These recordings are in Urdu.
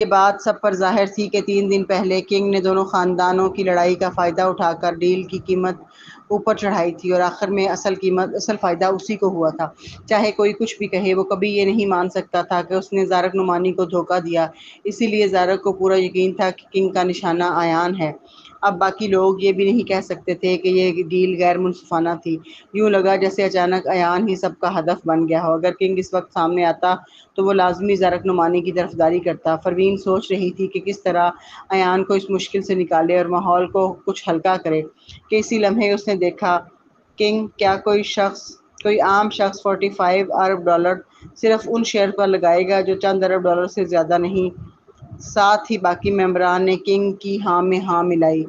یہ بات سب پر ظاہر تھی کہ 3 دن پہلے کنگ نے دونوں خاندانوں کی لڑائی کا فائدہ اٹھا کر ڈیل کی قیمت اوپر چڑھائی تھی، اور آخر میں اصل فائدہ اسی کو ہوا تھا۔ چاہے کوئی کچھ بھی کہے، وہ کبھی یہ نہیں مان سکتا تھا کہ اس نے زارق نعمانی کو دھوکہ دیا۔ اسی لیے زارق کو پورا یقین تھا کہ کنگ کا نشانہ ایان ہے۔ اب باقی لوگ یہ بھی نہیں کہہ سکتے تھے کہ یہ ڈیل غیر منصفانہ تھی۔ یوں لگا جیسے اچانک ایان ہی سب کا ہدف بن گیا ہو۔ اگر کنگ اس وقت سامنے آتا تو وہ لازمی زارق نعمانی کی طرفداری کرتا۔ پروین سوچ رہی تھی کہ کس طرح ایان کو اس مشکل سے نکالے اور ماحول کو کچھ ہلکا کرے کہ اسی لمحے اس نے دیکھا کنگ کیا کوئی عام شخص 45 ارب ڈالر صرف ان شیئر پر لگائے گا جو چند ارب ڈالر سے زیادہ نہیں۔ ساتھ ہی باقی ممبران نے کنگ کی ہاں میں ہاں ملائی۔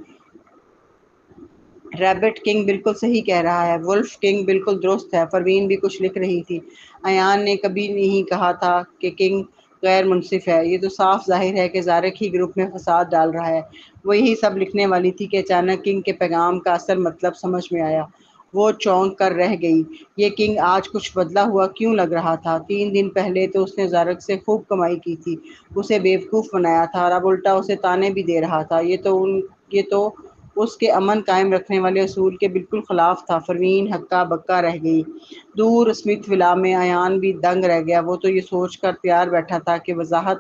ریبٹ کنگ بالکل صحیح کہہ رہا ہے، ولف کنگ بالکل درست ہے۔ پروین بھی کچھ لکھ رہی تھی۔ ایان نے کبھی نہیں کہا تھا کہ کنگ غیر منصف ہے۔ یہ تو صاف ظاہر ہے کہ زارق ہی گروپ میں فساد ڈال رہا ہے۔ وہ یہی سب لکھنے والی تھی کہ اچانک کنگ کے پیغام کا اصل مطلب سمجھ میں آیا۔ وہ چونک کر رہ گئی۔ یہ کنگ آج کچھ بدلا ہوا کیوں لگ رہا تھا؟ 3 دن پہلے تو اس نے زارق سے خوب کمائی کی تھی، اسے بیوقوف بنایا تھا، اور اب الٹا اسے طعنے بھی دے رہا تھا۔ یہ تو اس کے امن قائم رکھنے والے اصول کے بالکل خلاف تھا۔ پروین ہکا بکا رہ گئی۔ دور اسمتھ ولا میں ایان بھی دنگ رہ گیا۔ وہ تو یہ سوچ کر تیار بیٹھا تھا کہ وضاحت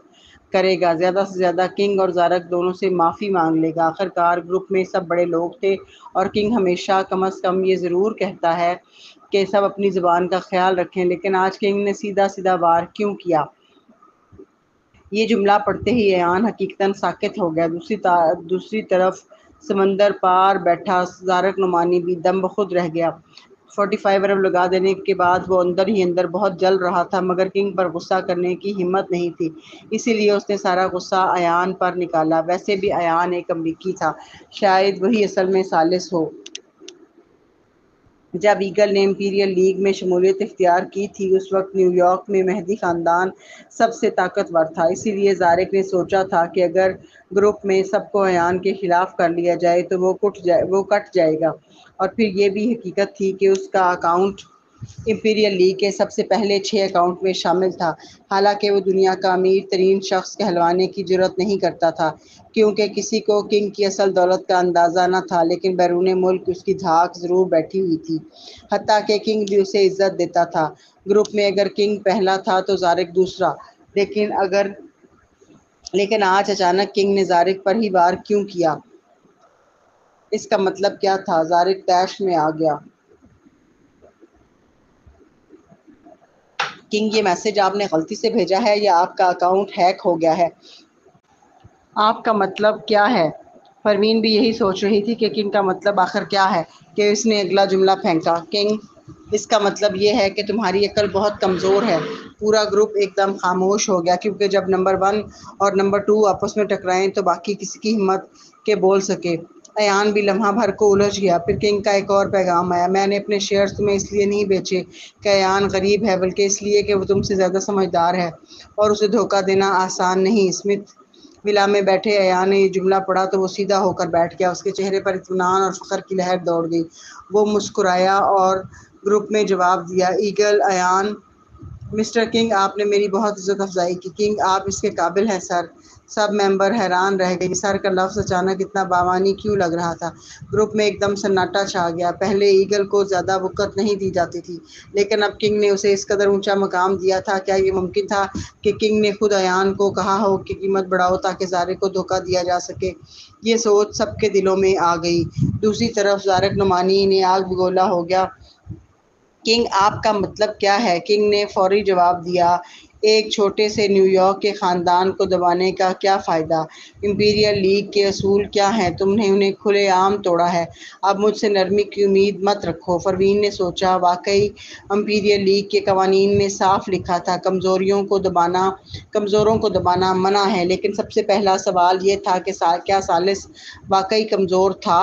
کرے گا، زیادہ سے زیادہ کنگ اور زارق دونوں سے معافی مانگ لے گا۔ آخرکار گروپ میں سب بڑے لوگ تھے، اور کنگ ہمیشہ کم از کم یہ ضرور کہتا ہے کہ سب اپنی زبان کا خیال رکھیں، لیکن آج کنگ نے سیدھا سیدھا وار کیوں کیا؟ یہ جملہ پڑھتے ہی ایان حقیقتاً ساکت ہو گیا۔ دوسری طرف سمندر پار بیٹھا زارق نعمانی بھی دم بخود رہ گیا۔ 45 ارب لگا دینے کے بعد وہ اندر ہی اندر بہت جل رہا تھا، مگر کنگ پر غصہ کرنے کی ہمت نہیں تھی، اسی لیے اس نے سارا غصہ ایان پر نکالا۔ ویسے بھی ایان ایک امریکی تھا، شاید وہی اصل میں ثالث ہو۔ جب ایگل نے امپیریل لیگ میں شمولیت اختیار کی تھی، اس وقت نیو یارک میں مہدی خاندان سب سے طاقتور تھا۔ اسی لیے زارق نے سوچا تھا کہ اگر گروپ میں سب کو ایان کے خلاف کر لیا جائے تو وہ کٹ جائے گا، اور پھر یہ بھی حقیقت تھی کہ اس کا اکاؤنٹ امپیریل لیگ کے سب سے پہلے 6 اکاؤنٹ میں شامل تھا۔ حالانکہ وہ دنیا کا امیر ترین شخص کہلوانے کی جرات نہیں کرتا تھا، کیونکہ کسی کو کنگ کی اصل دولت کا اندازہ نہ تھا، لیکن بیرون ملک اس کی دھاک ضرور بیٹھی ہوئی تھی، حتیٰ کہ کنگ بھی اسے عزت دیتا تھا۔ گروپ میں اگر کنگ پہلا تھا تو زارق دوسرا، لیکن آج اچانک کنگ نے زارق پر ہی وار کیوں کیا؟ اس کا مطلب کیا تھا؟ زارق طیش میں آ گیا۔ کنگ، یہ میسج آپ نے غلطی سے بھیجا ہے یا آپ کا اکاؤنٹ ہیک ہو گیا ہے؟ آپ کا مطلب کیا ہے؟ پروین بھی یہی سوچ رہی تھی کہ کنگ کا مطلب آخر کیا ہے، کہ اس نے اگلا جملہ پھینکا۔ کنگ، اس کا مطلب یہ ہے کہ تمہاری عقل بہت کمزور ہے۔ پورا گروپ ایک دم خاموش ہو گیا، کیونکہ جب نمبر 1 اور نمبر 2 آپس میں ٹکرائیں تو باقی کسی کی ہمت کہ بول سکے۔ ایان بھی لمحہ بھر کو الجھ گیا۔ پھر کنگ کا ایک اور پیغام آیا: میں نے اپنے شیئرز تمہیں اس لیے نہیں بیچے کہ ایان غریب ہے، بلکہ اس لیے کہ وہ تم سے زیادہ سمجھدار ہے، اور اسے دھوکہ دینا آسان نہیں۔ اسمتھ ولا میں بیٹھے ایان نے یہ جملہ پڑھا تو وہ سیدھا ہو کر بیٹھ گیا۔ اس کے چہرے پر اطمینان اور فخر کی لہر دوڑ گئی۔ وہ مسکرایا اور گروپ میں جواب دیا: ایگل، ایان، مسٹر کنگ، آپ نے میری بہت عزت افزائی کی۔ کنگ، آپ اس کے قابل ہیں، سر۔ سب ممبر حیران رہ گئے۔ سر کا لفظ اچانک اتنا بامعنی کیوں لگ رہا تھا؟ گروپ میں ایک دم سناٹا چھا گیا۔ پہلے ایگل کو زیادہ وقت نہیں دی جاتی تھی، لیکن اب کنگ نے اسے اس قدر اونچا مقام دیا تھا۔ کیا یہ ممکن تھا کہ کنگ نے خود ایان کو کہا ہو کہ قیمت بڑھاؤ تاکہ زارق کو دھوکہ دیا جا سکے؟ یہ سوچ سب کے دلوں میں آ گئی۔ دوسری طرف زارق نعمانی نے آگ بگولا ہو گیا: کنگ، آپ کا مطلب کیا ہے؟ کنگ نے فوری جواب دیا: ایک چھوٹے سے نیو یارک کے خاندان کو دبانے کا کیا فائدہ؟ امپیریل لیگ کے اصول کیا ہیں؟ تم نے انہیں کھلے عام توڑا ہے، اب مجھ سے نرمی کی امید مت رکھو۔ پروین نے سوچا، واقعی امپیریل لیگ کے قوانین میں صاف لکھا تھا کمزوروں کو دبانا منع ہے، لیکن سب سے پہلا سوال یہ تھا کہ کیا ثالث واقعی کمزور تھا؟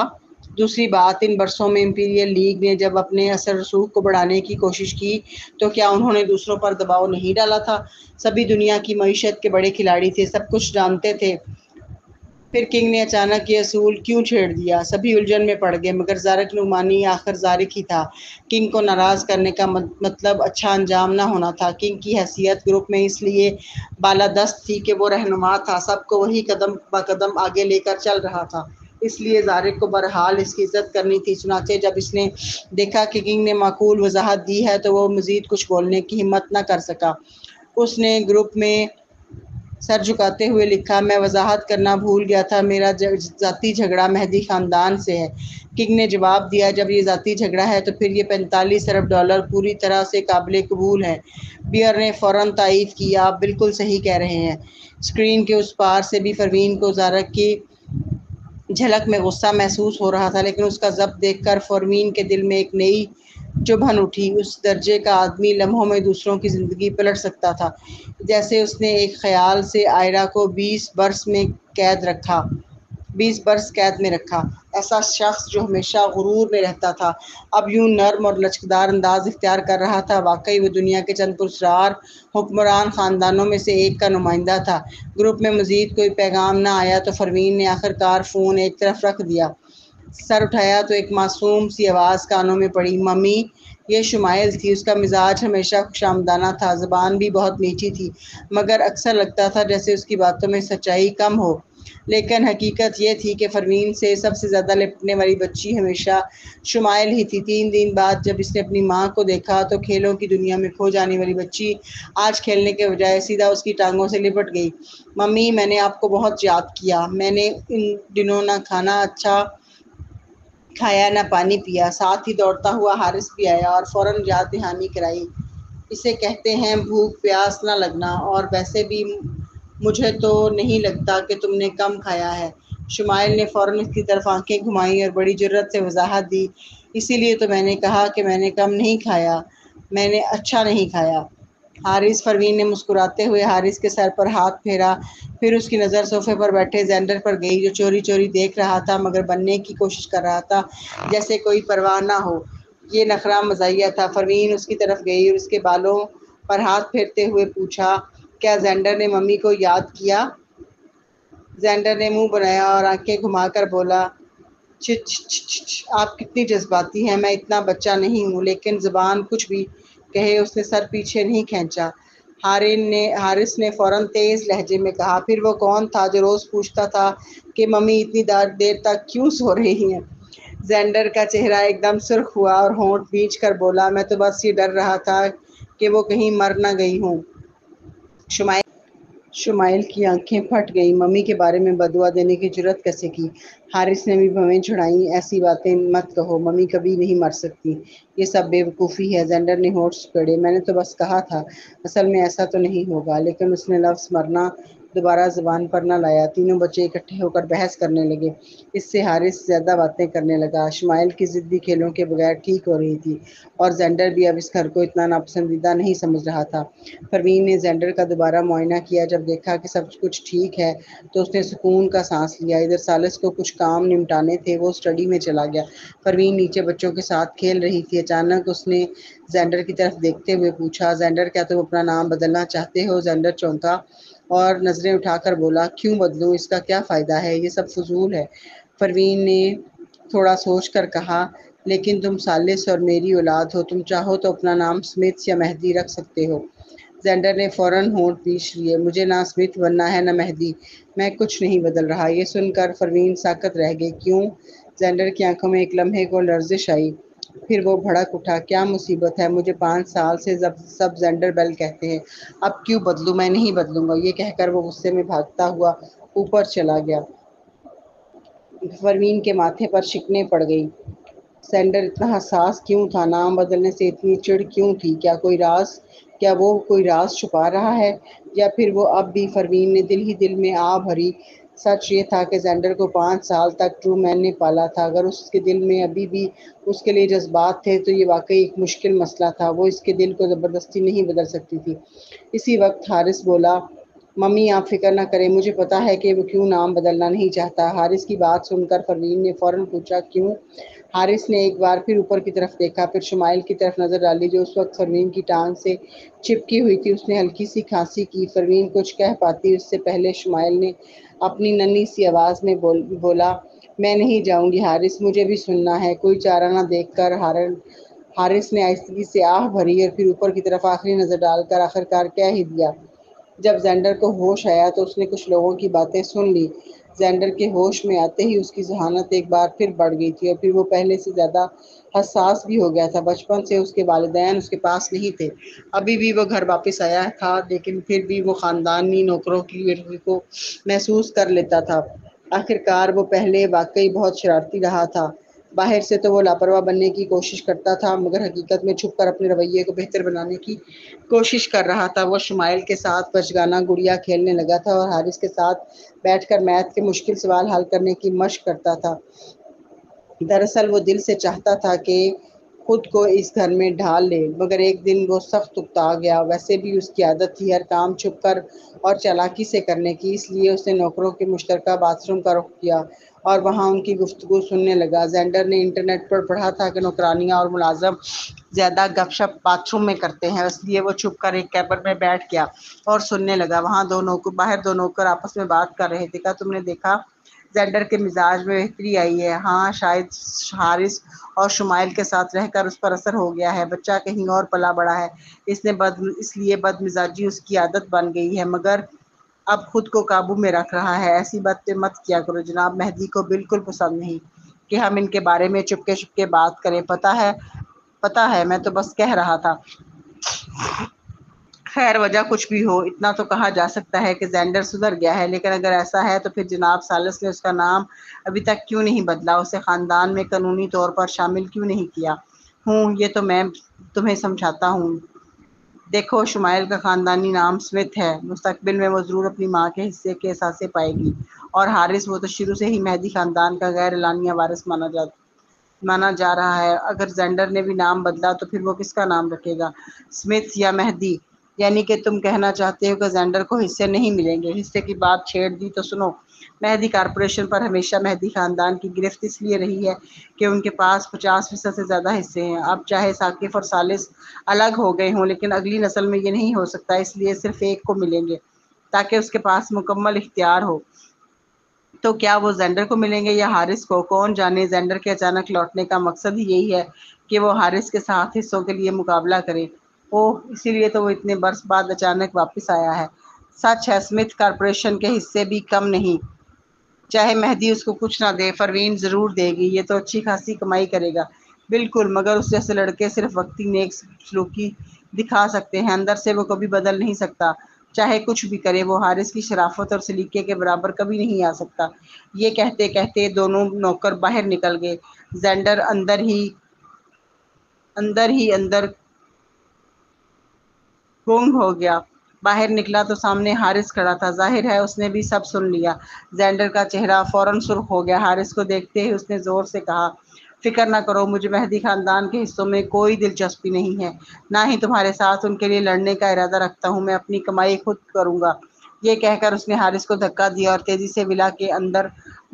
دوسری بات، ان برسوں میں امپیریل لیگ نے جب اپنے اثر رسوخ کو بڑھانے کی کوشش کی تو کیا انہوں نے دوسروں پر دباؤ نہیں ڈالا تھا؟ سبھی دنیا کی معیشت کے بڑے کھلاڑی تھے، سب کچھ جانتے تھے، پھر کنگ نے اچانک یہ اصول کیوں چھیڑ دیا؟ سبھی الجھن میں پڑ گئے، مگر زارق نعمانی آخر زارق ہی تھا۔ کنگ کو ناراض کرنے کا مطلب اچھا انجام نہ ہونا تھا۔ کنگ کی حیثیت گروپ میں اس لیے بالادست تھی کہ وہ رہنما تھا، سب کو وہی قدم بہ قدم آگے لے کر چل رہا تھا، اس لیے زارق کو بہرحال اس کی عزت کرنی تھی۔ چنانچہ جب اس نے دیکھا کہ کنگ نے معقول وضاحت دی ہے تو وہ مزید کچھ بولنے کی ہمت نہ کر سکا۔ اس نے گروپ میں سر جھکاتے ہوئے لکھا، میں وضاحت کرنا بھول گیا تھا، میرا ذاتی جھگڑا مہدی خاندان سے ہے۔ کنگ نے جواب دیا، جب یہ ذاتی جھگڑا ہے تو پھر یہ $45 ارب پوری طرح سے قابل قبول ہے۔ بیئر نے فوراً تائید کی، آپ بالکل صحیح کہہ رہے ہیں۔ اسکرین کے اس پار سے بھی پروین کو زارق کی جھلک میں غصہ محسوس ہو رہا تھا، لیکن اس کا ضبط دیکھ کر پروین کے دل میں ایک نئی چبھن اٹھی۔ اس درجے کا آدمی لمحوں میں دوسروں کی زندگی پلٹ سکتا تھا، جیسے اس نے ایک خیال سے آئرا کو 20 برس قید میں رکھا۔ ایسا شخص جو ہمیشہ غرور میں رہتا تھا، اب یوں نرم اور لچکدار انداز اختیار کر رہا تھا۔ واقعی وہ دنیا کے چند پراسرار حکمران خاندانوں میں سے ایک کا نمائندہ تھا۔ گروپ میں مزید کوئی پیغام نہ آیا تو پروین نے آخر کار فون ایک طرف رکھ دیا۔ سر اٹھایا تو ایک معصوم سی آواز کانوں میں پڑی، ممی! یہ شمائل تھی۔ اس کا مزاج ہمیشہ خوشامدانہ تھا، زبان بھی بہت میٹھی تھی، مگر اکثر لگتا تھا جیسے اس کی باتوں میں سچائی کم ہو۔ لیکن حقیقت یہ تھی کہ پروین سے سب سے زیادہ لپٹنے والی بچی ہمیشہ شمائل ہی تھی۔ 3 دن بعد جب اس نے اپنی ماں کو دیکھا تو کھیلوں کی دنیا میں کھو جانے والی بچی آج کھیلنے کے بجائے سیدھا اس کی ٹانگوں سے لپٹ گئی۔ ممی، میں نے آپ کو بہت یاد کیا۔ میں نے ان دنوں نہ کھانا اچھا کھایا نہ پانی پیا۔ ساتھ ہی دوڑتا ہوا حارث بھی آیا اور فوراً یاد دہانی کرائی۔ اسے کہتے ہیں بھوک پیاس نہ لگنا، اور ویسے بھی مجھے تو نہیں لگتا کہ تم نے کم کھایا ہے۔ شمائل نے فوراً اس کی طرف آنکھیں گھمائیں اور بڑی جرأت سے وضاحت دی، اسی لیے تو میں نے کہا کہ میں نے کم نہیں کھایا، میں نے اچھا نہیں کھایا۔ حارث، پروین نے مسکراتے ہوئے حارث کے سر پر ہاتھ پھیرا، پھر اس کی نظر صوفے پر بیٹھے زینڈر پر گئی، جو چوری چوری دیکھ رہا تھا مگر بننے کی کوشش کر رہا تھا جیسے کوئی پرواہ نہ ہو۔ یہ نخرہ مزاحیہ تھا۔ پروین اس کی طرف گئی اور اس کے بالوں پر ہاتھ پھیرتے ہوئے پوچھا، کیا زینڈر نے ممی کو یاد کیا؟ زینڈر نے منہ بنایا اور آنکھیں گھما کر بولا، چچ چچ چچ، آپ کتنی جذباتی ہیں، میں اتنا بچہ نہیں ہوں۔ لیکن زبان کچھ بھی کہے، اس نے سر پیچھے نہیں کھینچا۔ حارث نے فوراً تیز لہجے میں کہا، پھر وہ کون تھا جو روز پوچھتا تھا کہ ممی اتنی دیر تک کیوں سو رہی ہیں؟ زینڈر کا چہرہ ایک دم سرخ ہوا اور ہونٹ بھینچ کر بولا، میں تو بس یہ ڈر رہا تھا کہ وہ کہیں مر نہ گئی ہوں۔ شمائل کی آنکھیں پھٹ گئیں۔ ممی کے بارے میں بد دعا دینے کی جرأت کیسے کی؟ حارث نے بھی بھویں چھڑائیں، ایسی باتیں مت کہو، ممی کبھی نہیں مر سکتی، یہ سب بے وقوفی ہے۔ زینڈر نے ہونٹ سکیڑے، میں نے تو بس کہا تھا، اصل میں ایسا تو نہیں ہوگا۔ لیکن اس نے لفظ مرنا دوبارہ زبان پر نہ لایا۔ تینوں بچے اکٹھے ہو کر بحث کرنے لگے۔ اس سے حارث زیادہ باتیں کرنے لگا۔ شمائل کی ضد بھی کھیلوں کے بغیر ٹھیک ہو رہی تھی، اور زینڈر بھی اب اس گھر کو اتنا ناپسندیدہ نہیں سمجھ رہا تھا۔ پروین نے زینڈر کا دوبارہ معائنہ کیا۔ جب دیکھا کہ سب کچھ ٹھیک ہے تو اس نے سکون کا سانس لیا۔ ادھر ثالث کو کچھ کام نمٹانے تھے، وہ اسٹڈی میں چلا گیا۔ پروین نیچے بچوں کے ساتھ کھیل رہی تھی۔ اچانک اس نے زینڈر کی طرف دیکھتے ہوئے پوچھا، زینڈر، کیا تم اپنا نام بدلنا چاہتے ہو؟ زینڈر چونکا اور نظریں اٹھا کر بولا، کیوں بدلوں؟ اس کا کیا فائدہ ہے؟ یہ سب فضول ہے۔ پروین نے تھوڑا سوچ کر کہا، لیکن تم ثالث اور میری اولاد ہو، تم چاہو تو اپنا نام سمتھ یا مہدی رکھ سکتے ہو۔ زینڈر نے فوراً ہونٹ پیچھ لیے، مجھے نہ سمتھ بننا ہے نہ مہدی، میں کچھ نہیں بدل رہا۔ یہ سن کر پروین ساکت رہ گئی۔ کیوں؟ زینڈر کی آنکھوں میں ایک لمحے کو لرزش آئی، پھر وہ بھڑک اٹھا، کیا مصیبت ہے؟ مجھے 5 سال سے سب زینڈر بیل کہتے ہیں، اب کیوں بدلوں؟ میں نہیں بدلوں گا۔ یہ کہہ کر وہ غصے میں بھاگتا ہوا اوپر چلا گیا۔ پروین کے ماتھے پر شکنیں پڑ گئیں۔ زینڈر اتنا حساس کیوں تھا؟ نام بدلنے سے اتنی چڑ کیوں تھی؟ کیا وہ کوئی راز چھپا رہا ہے؟ یا پھر وہ اب بھی؟ پروین نے دل ہی دل میں آہ بھری۔ سچ یہ تھا کہ زینڈر کو 5 سال تک ٹرو مین نے پالا تھا۔ اگر اس کے دل میں ابھی بھی اس کے لیے جذبات تھے تو یہ واقعی ایک مشکل مسئلہ تھا، وہ اس کے دل کو زبردستی نہیں بدل سکتی تھی۔ اسی وقت حارث بولا، ممی آپ فکر نہ کریں، مجھے پتا ہے کہ وہ کیوں نام بدلنا نہیں چاہتا۔ حارث کی بات سن کر پروین نے فوراً پوچھا، کیوں؟ حارث نے ایک بار پھر اوپر کی طرف دیکھا، پھر شمائل کی طرف نظر ڈالی جو اس وقت پروین کی ٹانگ سے چپکی ہوئی تھی۔ اس نے ہلکی سی کھانسی کی۔ پروین کچھ کہہ پاتی اس سے پہلے شمائل نے اپنی ننھی سی آواز میں بولا، میں نہیں جاؤں گی حارث، مجھے بھی سننا ہے۔ کوئی چارہ نہ دیکھ کر حارث نے آہستگی سے آہ بھری اور پھر اوپر کی طرف آخری نظر ڈال کر آخرکار کہہ ہی دیا۔ جب زینڈر کو ہوش آیا تو اس نے کچھ لوگوں کی باتیں سن لی۔ زینڈر کے ہوش میں آتے ہی اس کی ذہانت ایک بار پھر بڑھ گئی تھی اور پھر وہ پہلے سے زیادہ حساس بھی ہو گیا تھا۔ بچپن سے اس کے والدین اس کے پاس نہیں تھے۔ ابھی بھی وہ گھر واپس آیا تھا لیکن پھر بھی وہ خاندانی نوکروں کی بےرحمی کو محسوس کر لیتا تھا۔ آخرکار وہ پہلے واقعی بہت شرارتی رہا تھا۔ باہر سے تو وہ لاپرواہ بننے کی کوشش کرتا تھا مگر حقیقت میں چھپ کر اپنے رویے کو بہتر بنانے کی کوشش کر رہا تھا۔ وہ شمائل کے ساتھ بچگانہ گڑیا کھیلنے لگا تھا اور حارث کے ساتھ بیٹھ کر میتھ کے مشکل سوال حل کرنے کی مشق کرتا تھا۔ دراصل وہ دل سے چاہتا تھا کہ خود کو اس گھر میں ڈھال لے مگر ایک دن وہ سخت اکتا گیا۔ ویسے بھی اس کی عادت تھی ہر کام چھپ کر اور چالاکی سے کرنے کی، اس لیے اس نے نوکروں کے مشترکہ باتھ روم کا رخ کیا اور وہاں ان کی گفتگو سننے لگا۔ زینڈر نے انٹرنیٹ پر پڑھا تھا کہ نوکرانیاں اور ملازم زیادہ گپ شپ باتھ روم میں کرتے ہیں، اس لیے وہ چھپ کر ایک کیبن میں بیٹھ گیا اور سننے لگا۔ وہاں باہر دو نوکر آپس میں بات کر رہے تھے۔ کیا تم نے دیکھا زینڈر کے مزاج میں بہتری آئی ہے؟ ہاں، شاید حارث اور شمائل کے ساتھ رہ کر اس پر اثر ہو گیا ہے۔ بچہ کہیں اور پلا بڑھا ہے، اس لیے بد مزاجی اس کی عادت بن گئی ہے مگر اب خود کو قابو میں رکھ رہا ہے۔ ایسی باتیں مت کیا کرو، جناب مہدی کو بالکل پسند نہیں کہ ہم ان کے بارے میں چپکے چپکے بات کریں۔ پتہ ہے، میں تو بس کہہ رہا تھا۔ خیر وجہ کچھ بھی ہو، اتنا تو کہا جا سکتا ہے کہ زینڈر سدھر گیا ہے، لیکن اگر ایسا ہے تو پھر جناب ثالث نے اس کا نام ابھی تک کیوں نہیں بدلا، اسے خاندان میں قانونی طور پر شامل کیوں نہیں کیا؟ یہ تو میں تمہیں سمجھاتا ہوں۔ دیکھو، شمائل کا خاندانی نام سمتھ ہے، مستقبل میں وہ ضرور اپنی ماں کے حصے کے اثاثے پائے گی۔ اور حارث، وہ تو شروع سے ہی مہدی خاندان کا غیر اعلانیہ وارث مانا جا رہا ہے۔ اگر زینڈر نے بھی نام بدلا تو پھر وہ کس کا نام رکھے گا، سمتھ یا مہدی؟ یعنی کہ تم کہنا چاہتے ہو کہ زینڈر کو حصے نہیں ملیں گے؟ حصے کی بات چھیڑ دی تو سنو، مہدی کارپوریشن پر ہمیشہ مہدی خاندان کی گرفت اس لیے رہی ہے کہ ان کے پاس 50% سے زیادہ حصے ہیں۔ اب چاہے ثاقب اور ثالث الگ ہو گئے ہوں لیکن اگلی نسل میں یہ نہیں ہو سکتا، اس لیے صرف ایک کو ملیں گے تاکہ اس کے پاس مکمل اختیار ہو۔ تو کیا وہ زینڈر کو ملیں گے یا حارث کو؟ کون جانے۔ زینڈر کے اچانک لوٹنے کا مقصد ہی یہی ہے کہ وہ حارث کے ساتھ حصوں کے لیے مقابلہ کرے۔ اسی لیے تو وہ اتنے برس بعد اچانک واپس آیا ہے۔ سچ ہے، سمتھ کارپوریشن کے حصے بھی کم نہیں، چاہے مہدی اس کو کچھ نہ دے۔ پروین ضرور دے گی، یہ تو اچھی خاصی کمائی کرے گا۔ بالکل، مگر اس جیسے لڑکے صرف وقتی نیک سلوکی دکھا سکتے ہیں، اندر سے وہ کبھی بدل نہیں سکتا، چاہے کچھ بھی کرے۔ وہ حارث کی شرافت اور سلیقے کے برابر کبھی نہیں آ سکتا۔ یہ کہتے کہتے دونوں نوکر باہر نکل گئے۔ زینڈر اندر گنگ ہو گیا۔ باہر نکلا تو سامنے حارث کھڑا تھا۔ ظاہر ہے اس نے بھی سب سن لیا۔ زینڈر کا چہرہ فوراً سرخ ہو گیا۔ حارث کو دیکھتے ہی اس نے زور سے کہا، فکر نہ کرو، مجھے مہدی خاندان کے حصوں میں کوئی دلچسپی نہیں ہے، نہ ہی تمہارے ساتھ ان کے لیے لڑنے کا ارادہ رکھتا ہوں۔ میں اپنی کمائی خود کروں گا۔ یہ کہہ کر اس نے حارث کو دھکا دیا اور تیزی سے ولا کے اندر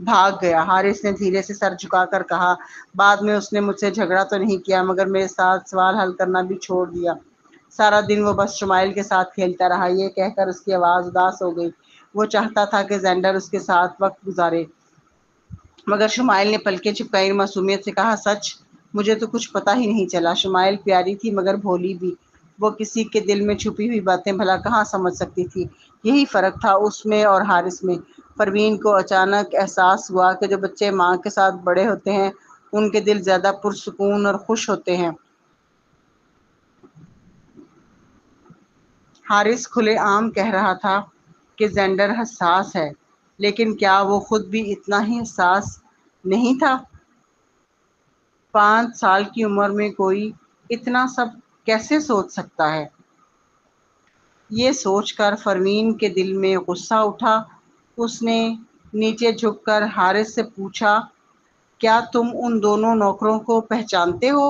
بھاگ گیا۔ حارث نے دھیرے سے سر جھکا کر کہا، بعد میں اس نے مجھ سے جھگڑا تو نہیں کیا مگر میرے ساتھ سوال حل کرنا بھی چھوڑ دیا۔ سارا دن وہ بس شمائل کے ساتھ کھیلتا رہا۔ یہ کہہ کر اس کی آواز اداس ہو گئی۔ وہ چاہتا تھا کہ زینڈر اس کے ساتھ وقت گزارے مگر شمائل نے پلکیں چپکائی، معصومیت سے کہا، سچ مجھے تو کچھ پتہ ہی نہیں چلا۔ شمائل پیاری تھی مگر بھولی بھی۔ وہ کسی کے دل میں چھپی ہوئی باتیں بھلا کہاں سمجھ سکتی تھی۔ یہی فرق تھا اس میں اور حارث میں۔ پروین کو اچانک احساس ہوا کہ جو بچے ماں کے ساتھ بڑے ہوتے ہیں ان کے دل زیادہ پرسکون اور خوش ہوتے ہیں۔ حارث کھلے عام کہہ رہا تھا کہ زینڈر حساس ہے، لیکن کیا وہ خود بھی اتنا ہی حساس نہیں تھا؟ 5 سال کی عمر میں کوئی اتنا سب کیسے سوچ سکتا ہے؟ یہ سوچ کر پروین کے دل میں غصہ اٹھا۔ اس نے نیچے جھک کر حارث سے پوچھا، کیا تم ان دونوں نوکروں کو پہچانتے ہو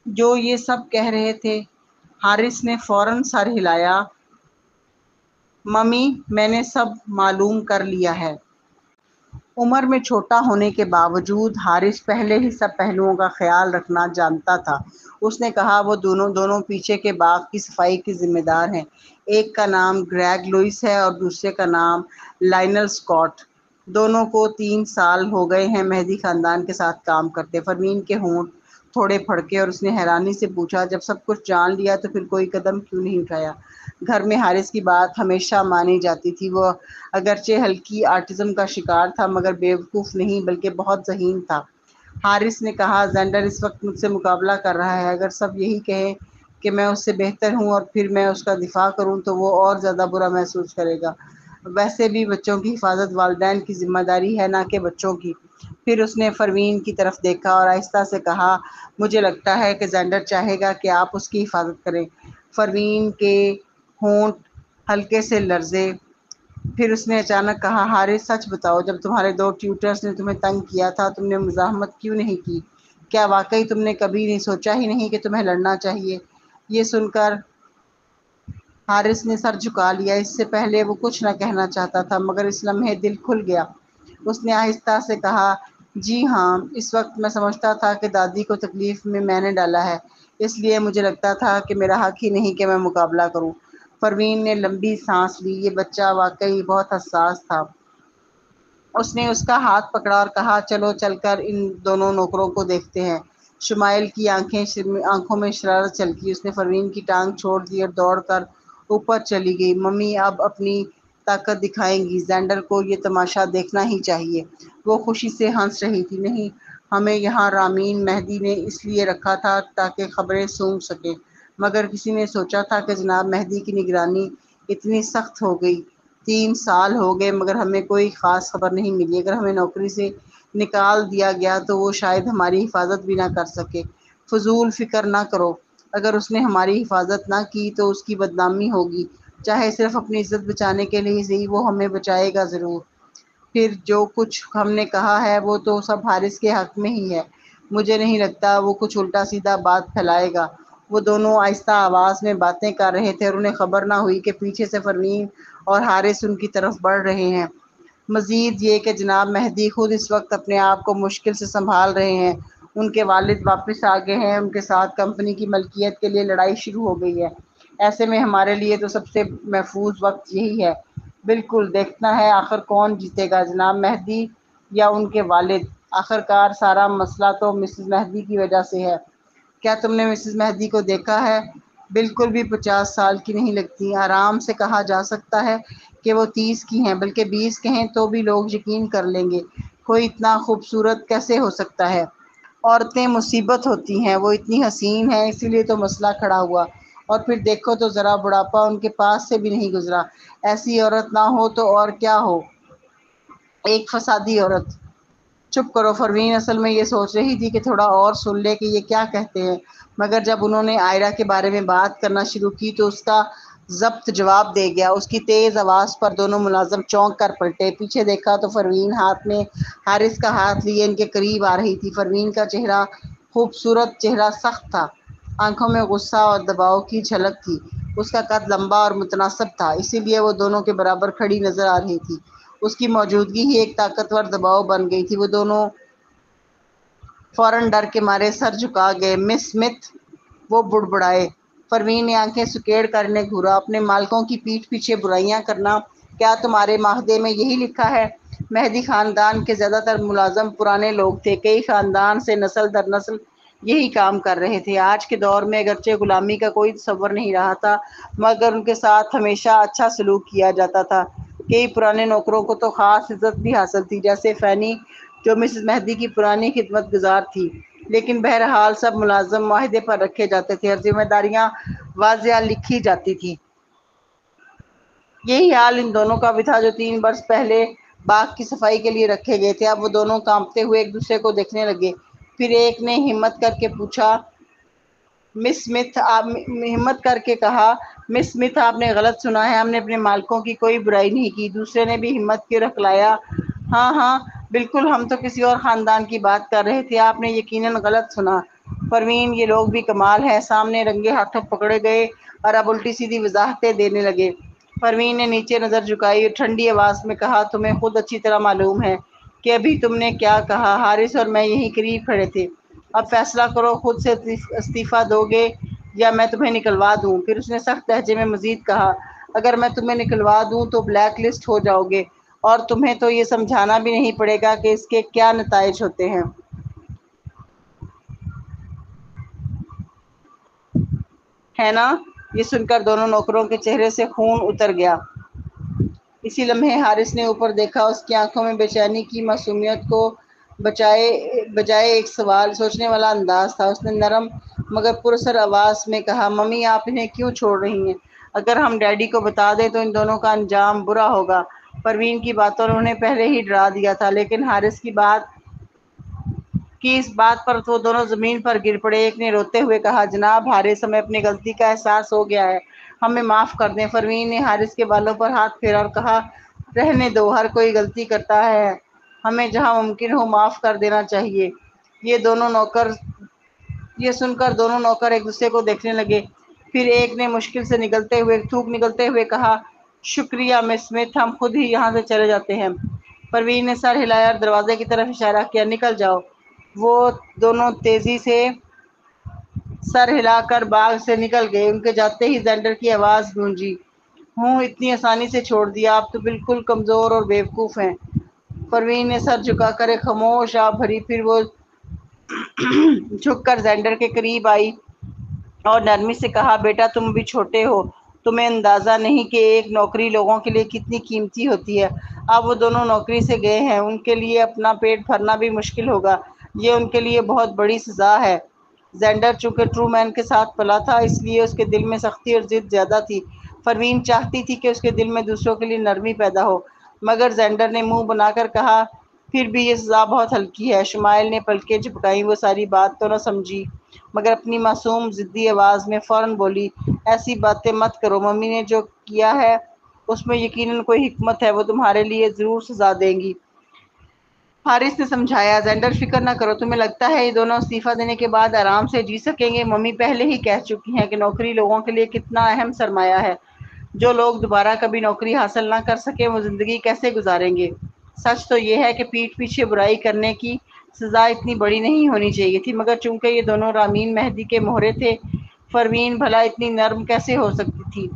جو یہ سب کہہ رہے تھے؟ حارث نے فوراً سر ہلایا، ممی میں نے سب معلوم کر لیا ہے۔ عمر میں چھوٹا ہونے کے باوجود حارث پہلے ہی سب پہلوؤں کا خیال رکھنا جانتا تھا۔ اس نے کہا وہ دونوں پیچھے کے باغ کی صفائی کے ذمہ دار ہیں۔ ایک کا نام گریگ لوئس ہے اور دوسرے کا نام لائنل اسکاٹ۔ دونوں کو 3 سال ہو گئے ہیں مہدی خاندان کے ساتھ کام کرتے۔ پروین کے ہونٹ تھوڑے پھڑکے اور اس نے حیرانی سے پوچھا، جب سب کچھ جان لیا تو پھر کوئی قدم کیوں نہیں اٹھایا؟ گھر میں حارث کی بات ہمیشہ مانی جاتی تھی۔ وہ اگرچہ ہلکی آٹزم کا شکار تھا مگر بیوقوف نہیں بلکہ بہت ذہین تھا۔ حارث نے کہا، زینڈر اس وقت مجھ سے مقابلہ کر رہا ہے۔ اگر سب یہی کہیں کہ میں اس سے بہتر ہوں اور پھر میں اس کا دفاع کروں تو وہ اور زیادہ برا محسوس کرے گا۔ ویسے بھی بچوں کی حفاظت والدین کی ذمہ داری ہے نہ کہ بچوں کی۔ پھر اس نے پروین کی طرف دیکھا اور آہستہ سے کہا، مجھے لگتا ہے کہ زینڈر چاہے گا کہ آپ اس کی حفاظت کریں۔ پروین کے ہونٹ ہلکے سے لرزے۔ پھر اس نے اچانک کہا، حارث سچ بتاؤ، جب تمہارے 2 ٹیوٹرز نے تمہیں تنگ کیا تھا تم نے مزاحمت کیوں نہیں کی؟ کیا واقعی تم نے کبھی نہیں سوچا ہی نہیں کہ تمہیں لڑنا چاہیے؟ یہ سن کر حارث نے سر جھکا لیا۔ اس سے پہلے وہ کچھ نہ کہنا چاہتا تھا مگر اس لمحے دل کھل گیا۔ اس نے آہستہ سے کہا، جی ہاں، اس وقت میں سمجھتا تھا کہ دادی کو تکلیف میں نے ڈالا ہے، اس لیے مجھے لگتا تھا کہ میرا حق ہی نہیں کہ میں مقابلہ کروں۔ پروین نے لمبی سانس لی۔ یہ بچہ واقعی بہت حساس تھا۔ اس نے اس کا ہاتھ پکڑا اور کہا، چلو چل کر ان دونوں نوکروں کو دیکھتے ہیں۔ شمائل کی آنکھوں میں شرارت چھلکی۔ اس نے پروین کی ٹانگ چھوڑ دی اور دوڑ کر اوپر چلی گئی۔ ممی اب اپنی طاقت دکھائیں گی، زینڈر کو یہ تماشا دیکھنا ہی چاہیے۔ وہ خوشی سے ہنس رہی تھی۔ نہیں، ہمیں یہاں رامین مہدی نے اس لیے رکھا تھا تاکہ خبریں سونگ سکے، مگر کسی نے سوچا تھا کہ جناب مہدی کی نگرانی اتنی سخت ہو گئی۔ 3 سال ہو گئے مگر ہمیں کوئی خاص خبر نہیں ملی۔ اگر ہمیں نوکری سے نکال دیا گیا تو وہ شاید ہماری حفاظت بھی نہ کر سکے۔ فضول فکر نہ کرو، اگر اس نے ہماری حفاظت نہ کی تو اس کی بدنامی ہوگی، چاہے صرف اپنی عزت بچانے کے لیے ہی، وہ ہمیں بچائے گا ضرور۔ پھر جو کچھ ہم نے کہا ہے وہ تو سب حارث کے حق میں ہی ہے۔ مجھے نہیں لگتا وہ کچھ الٹا سیدھا بات پھیلائے گا۔ وہ دونوں آہستہ آواز میں باتیں کر رہے تھے اور انہیں خبر نہ ہوئی کہ پیچھے سے پروین اور حارث ان کی طرف بڑھ رہے ہیں۔ مزید یہ کہ جناب مہدی خود اس وقت اپنے آپ کو مشکل سے سنبھال رہے ہیں۔ ان کے والد واپس آ گئے ہیں، ان کے ساتھ کمپنی کی ملکیت کے لیے لڑائی شروع ہو گئی ہے۔ ایسے میں ہمارے لیے تو سب سے محفوظ وقت یہی ہے۔ بالکل، دیکھنا ہے آخر کون جیتے گا، جناب مہدی یا ان کے والد۔ آخرکار سارا مسئلہ تو مسز مہدی کی وجہ سے ہے۔ کیا تم نے مسز مہدی کو دیکھا ہے؟ بالکل بھی 50 سال کی نہیں لگتی۔ آرام سے کہا جا سکتا ہے کہ وہ 30 کی ہیں، بلکہ 20 کہیں تو بھی لوگ یقین کر لیں گے۔ کوئی اتنا خوبصورت کیسے ہو سکتا ہے؟ عورتیں مصیبت ہوتی ہیں، وہ اتنی حسین ہیں، اسی لیے تو مسئلہ کھڑا ہوا۔ اور پھر دیکھو تو ذرا، بڑھاپا ان کے پاس سے بھی نہیں گزرا۔ ایسی عورت نہ ہو تو اور کیا ہو، ایک فسادی عورت۔ چپ کرو، پروین اصل میں یہ سوچ رہی تھی کہ تھوڑا اور سن لے کہ یہ کیا کہتے ہیں، مگر جب انہوں نے آئرہ کے بارے میں بات کرنا شروع کی تو اس کا ضبط جواب دے گیا۔ اس کی تیز آواز پر دونوں ملازم چونک کر پلٹے۔ پیچھے دیکھا تو پروین ہاتھ میں حارث کا ہاتھ لیے ان کے قریب آ رہی تھی۔ پروین کا چہرہ، خوبصورت چہرہ، سخت تھا۔ آنکھوں میں غصہ اور دباؤ کی جھلک تھی۔ اس کا قد لمبا اور متناسب تھا، اسی لیے وہ دونوں کے برابر کھڑی نظر آ رہی تھی۔ اس کی موجودگی ہی ایک طاقتور دباؤ بن گئی تھی۔ وہ دونوں فوراً ڈر کے مارے سر جھکا گئے۔ مس اسمتھ، وہ بڑبڑائے۔ پروین نے آنکھیں سکیڑ کر انہیں گھورا۔ اپنے مالکوں کی پیٹھ پیچھے برائیاں کرنا، کیا تمہارے معاہدے میں یہی لکھا ہے؟ مہدی خاندان کے زیادہ تر ملازم پرانے لوگ تھے، کئی خاندان سے نسل در نسل یہی کام کر رہے تھے۔ آج کے دور میں اگرچہ غلامی کا کوئی تصور نہیں رہا تھا مگر ان کے ساتھ ہمیشہ اچھا سلوک کیا جاتا تھا۔ کئی پرانے نوکروں کو تو خاص عزت بھی حاصل تھی، جیسے فینی جو مسز مہدی کی پرانی خدمت گزار تھی۔ لیکن بہرحال سب ملازم معاہدے پر رکھے جاتے تھے اور ذمہ داریاں واضح لکھی جاتی تھیں۔ یہی حال ان دونوں کا بھی تھا جو 3 برس پہلے باغ کی صفائی کے لیے رکھے گئے تھے۔ اب وہ دونوں کانپتے ہوئے ایک دوسرے کو دیکھنے لگے۔ پھر ایک نے ہمت کر کے کہا، مس اسمتھ، آپ نے غلط سنا ہے، ہم نے اپنے مالکوں کی کوئی برائی نہیں کی۔ دوسرے نے بھی ہمت کے رکھلایا، ہاں ہاں بالکل، ہم تو کسی اور خاندان کی بات کر رہے تھے، آپ نے یقیناً غلط سنا۔ پروین، یہ لوگ بھی کمال ہے، سامنے رنگے ہاتھوں پکڑے گئے اور اب الٹی سیدھی وضاحتیں دینے لگے۔ پروین نے نیچے نظر جھکائی اور ٹھنڈی آواز میں کہا، تمہیں خود اچھی طرح معلوم ہے کہ ابھی تم نے کیا کہا؟ حارث اور میں یہیں قریب کھڑے تھے۔ اب فیصلہ کرو، خود سے استعفیٰ دو گے یا میں تمہیں نکلوا دوں؟ پھر اس نے سخت لہجے میں مزید کہا، اگر میں تمہیں نکلوا دوں تو بلیک لسٹ ہو جاؤ گے، اور تمہیں تو یہ سمجھانا بھی نہیں پڑے گا کہ اس کے کیا نتائج ہوتے ہیں۔ ہے نا؟ یہ سن کر دونوں نوکروں کے چہرے سے خون اتر گیا۔ اسی لمحے حارث نے اوپر دیکھا۔ اس کی آنکھوں میں بے چینی کی معصومیت کو بجائے ایک سوال سوچنے والا انداز تھا۔ اس نے نرم مگر پراثر آواز میں کہا، ممی آپ انہیں کیوں چھوڑ رہی ہیں؟ اگر ہم ڈیڈی کو بتا دیں تو ان دونوں کا انجام برا ہوگا۔ پروین کی باتوں نے انہیں پہلے ہی ڈرا دیا تھا، لیکن حارث کی اس بات پر وہ دونوں زمین پر گر پڑے۔ ایک نے روتے ہوئے کہا، جناب حارث، ہمیں اپنی غلطی کا احساس ہو گیا ہے، ہمیں معاف کر دیں۔ پروین نے حارث کے بالوں پر ہاتھ پھیرا اور کہا، رہنے دو، ہر کوئی غلطی کرتا ہے، ہمیں جہاں ممکن ہو معاف کر دینا چاہیے۔ یہ سن کر دونوں نوکر ایک دوسرے کو دیکھنے لگے۔ پھر ایک نے مشکل سے تھوک نگلتے ہوئے کہا، شکریہ مس اسمتھ، ہم خود ہی یہاں سے چلے جاتے ہیں۔ پروین نے سر ہلایا اور دروازے کی طرف اشارہ کیا، نکل جاؤ۔ وہ دونوں تیزی سے سر ہلا کر باغ سے نکل گئے۔ ان کے جاتے ہی زینڈر کی آواز گونجی، اتنی آسانی سے چھوڑ دیا، آپ تو بالکل کمزور اور بیوقوف ہیں۔ پروین نے سر جھکا کر ایک خاموش آہ بھری، پھر وہ جھک کر زینڈر کے قریب آئی اور نرمی سے کہا، بیٹا تم بھی چھوٹے ہو، تمہیں اندازہ نہیں کہ ایک نوکری لوگوں کے لیے کتنی قیمتی ہوتی ہے۔ اب وہ دونوں نوکری سے گئے ہیں، ان کے لیے اپنا پیٹ بھرنا بھی مشکل ہوگا، یہ ان کے لیے بہت بڑی سزا ہے۔ زینڈر چونکہ ٹرو مین کے ساتھ پلا تھا، اس لیے اس کے دل میں سختی اور ضد زیادہ تھی۔ پروین چاہتی تھی کہ اس کے دل میں دوسروں کے لیے نرمی پیدا ہو، مگر زینڈر نے منہ بنا کر کہا، پھر بھی یہ سزا بہت ہلکی ہے۔ شمائل نے پلکیں جھپکائیں، وہ ساری بات تو نہ سمجھی، مگر اپنی معصوم ضدی آواز میں فوراً بولی، ایسی باتیں مت کرو، ممی نے جو کیا ہے اس میں یقیناً کوئی حکمت ہے، وہ تمہارے لیے ضرور سزا دیں گی۔ حارث نے سمجھایا، زینڈر فکر نہ کرو، تمہیں لگتا ہے یہ دونوں استعفیٰ دینے کے بعد آرام سے جی سکیں گے؟ ممی پہلے ہی کہہ چکی ہیں کہ نوکری لوگوں کے لیے کتنا اہم سرمایہ ہے۔ جو لوگ دوبارہ کبھی نوکری حاصل نہ کر سکیں وہ زندگی کیسے گزاریں گے؟ سچ تو یہ ہے کہ پیٹھ پیچھے برائی کرنے کی سزا اتنی بڑی نہیں ہونی چاہیے تھی، مگر چونکہ یہ دونوں رامین مہدی کے مہرے تھے، پروین بھلا اتنی نرم کیسے ہو سکتی تھی؟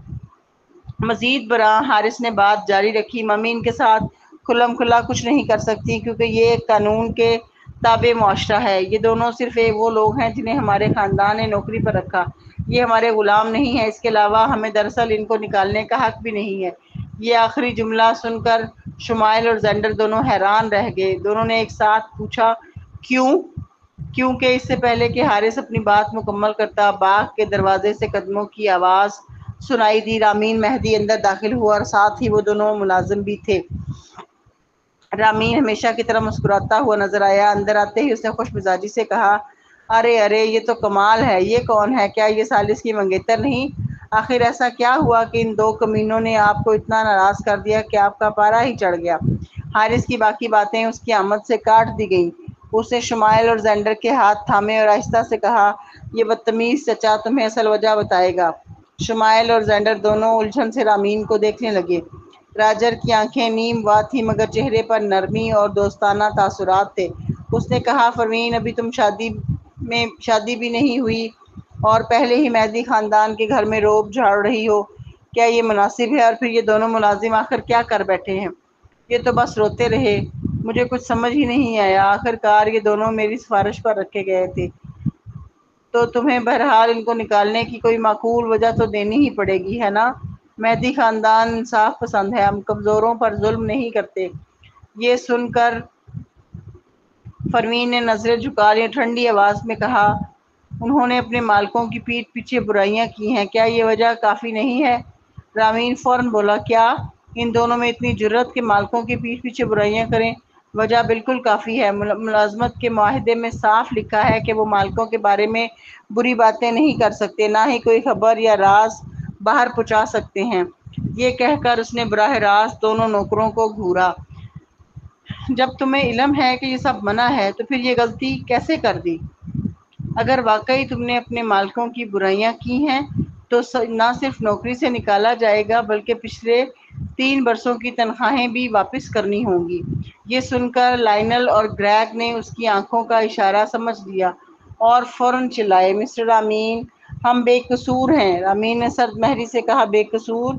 مزید برآں حارث نے بات جاری رکھی، ممی ان کے ساتھ کھلم کھلا کچھ نہیں کر سکتی کیونکہ یہ ایک قانون کے تابع معاشرہ ہے۔ یہ دونوں صرف وہ لوگ ہیں جنہیں ہمارے خاندان نے نوکری پر رکھا، یہ ہمارے غلام نہیں ہیں۔ اس کے علاوہ ہمیں دراصل ان کو نکالنے کا حق بھی نہیں ہے۔ یہ آخری جملہ سن کر شمائل اور زینڈر دونوں حیران رہ گئے۔ دونوں نے ایک ساتھ پوچھا، کیوں؟ کیونکہ اس سے پہلے کہ حارث اپنی بات مکمل کرتا، باغ کے دروازے سے قدموں کی آواز سنائی دی۔ رامین مہدی اندر داخل ہوا اور ساتھ ہی وہ دونوں ملازم بھی تھے۔ رامین ہمیشہ کی طرح مسکراتا ہوا نظر آیا۔ اندر آتے ہی اس نے خوش مزاجی سے کہا، ارے ارے، یہ تو کمال ہے، یہ کون ہے؟ کیا یہ سالس کی منگیتر نہیں؟ آخر ایسا کیا ہوا کہ ان دو کمینوں نے آپ کو اتنا ناراض کر دیا کہ آپ کا پارا ہی چڑھ گیا؟ حارث کی باقی باتیں اس کی آمد سے کاٹ دی گئیں۔ اس نے شمائل اور زینڈر کے ہاتھ تھامے اور آہستہ سے کہا، یہ بدتمیز چچا تمہیں اصل وجہ بتائے گا۔ شمائل اور زینڈر دونوں الجھن سے رامین کو دیکھنے لگے۔ راجر کی آنکھیں نیم وا تھیں مگر چہرے پر نرمی اور دوستانہ تاثرات تھے۔ اس نے کہا، پروین، ابھی تم شادی بھی نہیں ہوئی اور پہلے ہی مہدی خاندان کے گھر میں روب جھاڑ رہی ہو، کیا یہ مناسب ہے؟ اور پھر یہ دونوں ملازم آخر کیا کر بیٹھے ہیں؟ یہ تو بس روتے رہے، مجھے کچھ سمجھ ہی نہیں آیا، آخر کار یہ دونوں میری سفارش پر رکھے گئے تھے، تو تمہیں بہرحال ان کو نکالنے کی کوئی معقول وجہ تو دینی ہی پڑے گی، ہے نا؟ مہدی خاندان انصاف پسند ہے، ہم کمزوروں پر ظلم نہیں کرتے۔ یہ سن کر پروین نے نظریں جھکا لی اور ٹھنڈی آواز میں کہا، انہوں نے اپنے مالکوں کی پیٹھ پیچھے برائیاں کی ہیں، کیا یہ وجہ کافی نہیں ہے؟ رامین فوراً بولا، کیا ان دونوں میں اتنی جرأت کہ مالکوں کی پیٹھ پیچھے برائیاں کریں؟ وجہ بالکل کافی ہے، ملازمت کے معاہدے میں صاف لکھا ہے کہ وہ مالکوں کے بارے میں بری باتیں نہیں کر سکتے، نہ ہی کوئی خبر یا راز باہر پہنچا سکتے ہیں۔ یہ کہہ کر اس نے براہ راست دونوں نوکروں کو گھورا، جب تمہیں علم ہے کہ یہ سب منع ہے تو پھر یہ غلطی کیسے کر دی؟ اگر واقعی تم نے اپنے مالکوں کی برائیاں کی ہیں تو نہ صرف نوکری سے نکالا جائے گا بلکہ پچھلے 3 برسوں کی تنخواہیں بھی واپس کرنی ہوں گی۔ یہ سن کر لائنل اور گریگ نے اس کی آنکھوں کا اشارہ سمجھ لیا اور فوراً چلائے، مسٹر رامین، ہم بے قصور ہیں۔ رامین نے سرد مہری سے کہا، بے قصور؟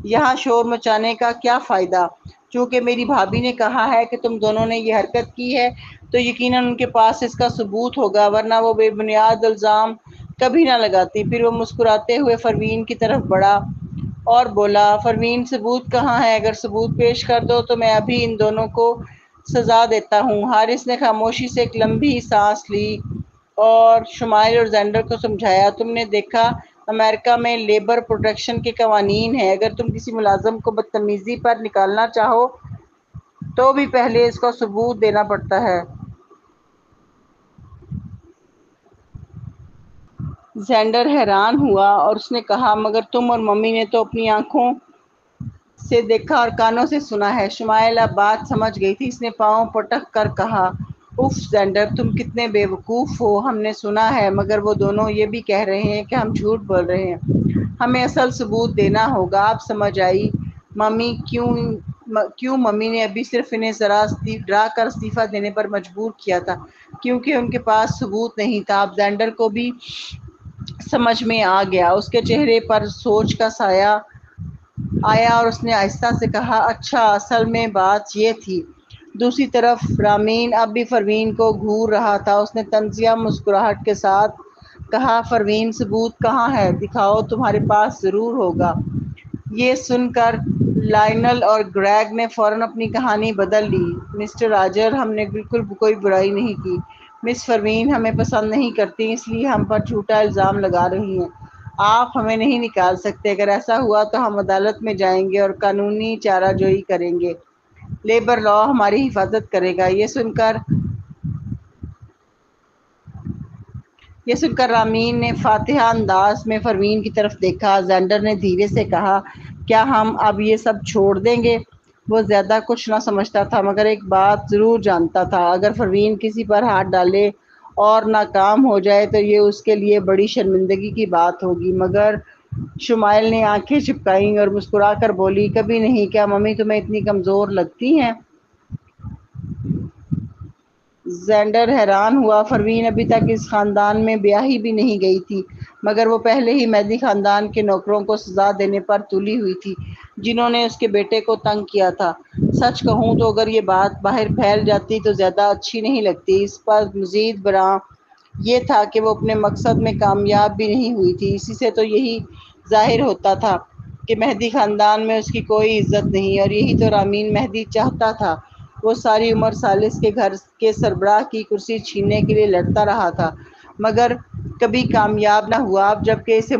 یہاں شور مچانے کا کیا فائدہ؟ چونکہ میری بھابھی نے کہا ہے کہ تم دونوں نے یہ حرکت کی ہے تو یقیناً ان کے پاس اس کا ثبوت ہوگا، ورنہ وہ بے بنیاد الزام کبھی نہ لگاتی۔ پھر وہ مسکراتے ہوئے پروین کی طرف بڑھا اور بولا، پروین، ثبوت کہاں ہے؟ اگر ثبوت پیش کر دو تو میں ابھی ان دونوں کو سزا دیتا ہوں۔ حارث نے خاموشی سے ایک لمبی سانس لی اور شمائل اور زینڈر کو سمجھایا، تم نے دیکھا، امریکہ میں لیبر پروٹیکشن کے قوانین ہیں۔ اگر تم کسی ملازم کو بدتمیزی پر نکالنا چاہو تو بھی پہلے اس کا ثبوت دینا پڑتا ہے۔ زینڈر حیران ہوا اور اس نے کہا، مگر تم اور ممی نے تو اپنی آنکھوں سے دیکھا اور کانوں سے سنا ہے۔ شمائل اب بات سمجھ گئی تھی، اس نے پاؤں پٹک کر کہا، اف زینڈر، تم کتنے بے وقوف ہو، ہم نے سنا ہے، مگر وہ دونوں یہ بھی کہہ رہے ہیں کہ ہم جھوٹ بول رہے ہیں۔ ہمیں اصل ثبوت دینا ہوگا۔ اب سمجھ آئی ممی کیوں ممی نے ابھی صرف انہیں ذرا ڈرا کر استعفیٰ دینے پر مجبور کیا تھا، کیونکہ ان کے پاس ثبوت نہیں تھا۔ اب زینڈر کو بھی سمجھ میں آ گیا، اس کے چہرے پر سوچ کا سایہ آیا اور اس نے آہستہ سے کہا، اچھا، اصل میں بات یہ تھی۔ دوسری طرف رامین اب بھی پروین کو گھور رہا تھا۔ اس نے طنزیہ مسکراہٹ کے ساتھ کہا، پروین، ثبوت کہاں ہے؟ دکھاؤ، تمہارے پاس ضرور ہوگا۔ یہ سن کر لائنل اور گریگ نے فوراً اپنی کہانی بدل لی، مسٹر راجر، ہم نے بالکل کوئی برائی نہیں کی۔ مس پروین ہمیں پسند نہیں کرتی، اس لیے ہم پر جھوٹا الزام لگا رہی ہیں۔ آپ ہمیں نہیں نکال سکتے۔ اگر ایسا ہوا تو ہم عدالت میں جائیں گے اور قانونی چارہ جوئی کریں گے۔ لیبر لا ہماری حفاظت کرے گا۔ یہ سن کر رامین نے فاتحانہ انداز میں پروین کی طرف دیکھا۔ زینڈر نے دھیرے سے کہا، کیا ہم اب یہ سب چھوڑ دیں گے؟ وہ زیادہ کچھ نہ سمجھتا تھا، مگر ایک بات ضرور جانتا تھا، اگر پروین کسی پر ہاتھ ڈالے اور ناکام ہو جائے تو یہ اس کے لیے بڑی شرمندگی کی بات ہوگی۔ مگر شمائل نے آنکھیں چپکائیں اور مسکرا کر بولی، کبھی نہیں۔ کیا ممی تمہیں اتنی کمزور لگتی ہیں؟ زینڈر حیران ہوا، پروین ابھی تک اس خاندان میں بیاہی بھی نہیں گئی تھی، مگر وہ پہلے ہی مہدی خاندان کے نوکروں کو سزا دینے پر تلی ہوئی تھی جنہوں نے اس کے بیٹے کو تنگ کیا تھا۔ سچ کہوں تو اگر یہ بات باہر پھیل جاتی تو زیادہ اچھی نہیں لگتی۔ اس پر مزید برآں یہ تھا کہ وہ اپنے مقصد میں کامیاب بھی نہیں ہوئی تھی۔ اسی سے تو یہی ظاہر ہوتا تھا کہ مہدی خاندان میں اس کی کوئی عزت نہیں، اور یہی تو رامین مہدی چاہتا تھا۔ وہ ساری عمر ثالث کے گھر کے سربراہ کی کرسی چھیننے کے لیے لڑتا رہا تھا، مگر کبھی کامیاب نہ ہوا۔ اب جبکہ اسے